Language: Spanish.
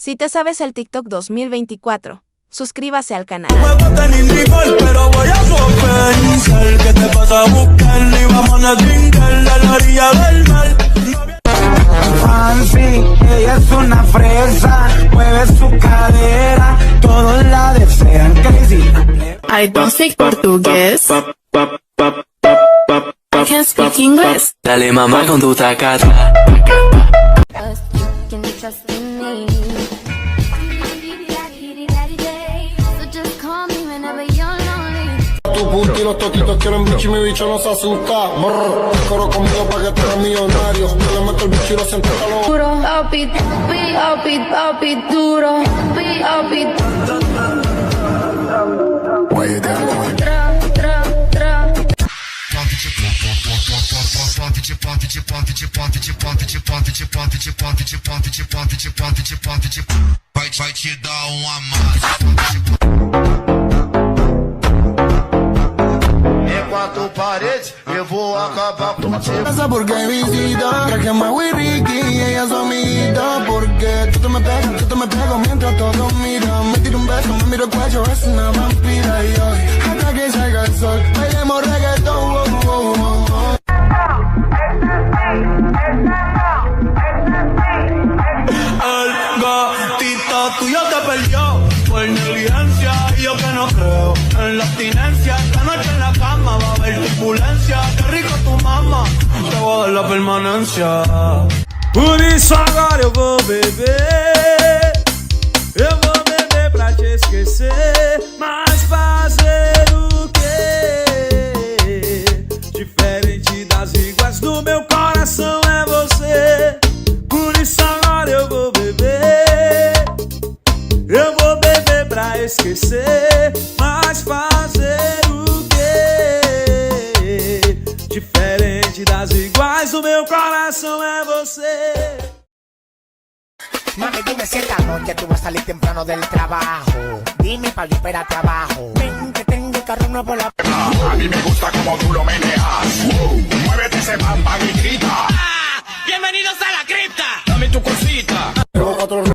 Si te sabes el TikTok 2024, suscríbase al canal. No me gusta ni igual, pero voy a compensar. ¿Qué te pasa a buscar? Y vamos a trincar a la orilla del mar. Fancy, ella es una fresa, mueve su cadera, todos la desean, crazy. I don't speak portugués. I can speak English. Dale mamá con tu tacata. Tu punti, los toquitos quieren bicho y mi bicho no se asusta. Corro conmigo pa' que te hagas millonario. Yo le meto el bicho y lo siento calor. Duro, papi, duro, papi. Vai te dar uma massa. Quatro paredes, eu vou acabar contigo. Esa porque visita, traje más Ricky y ella es su amiguita. Porque tú te me pego mientras todos miran. Me tiro un beso, me miro el cuello, es una vampira. Y hoy, hasta que salga el sol, bailemos reggaetón. El gatito tuyo te perdió por negligencia y yo que no creo en la abstinencia. Esta noche en la cama va a haber turbulencia. Qué rico tu mamá, te voy a dar la permanencia. Por isso agora eu vou beber. Eu vou beber pra te esquecer. Mas fazer o quê? Diferente das iguais do meu coração é você. Por isso agora eu vou beber. Eu vou beber pra esquecer. Mas fazer o quê? Diferente das iguais do meu coração é você. Mami, dime si esta noche tú vas a salir temprano del trabajo. Dime para espérate abajo. Ven que tengo el carro nuevo la... A mí me gusta como tú lo meneas. Muévete ese pampa y grita. ¡Bienvenidos a la cripta! Dame tu cosita.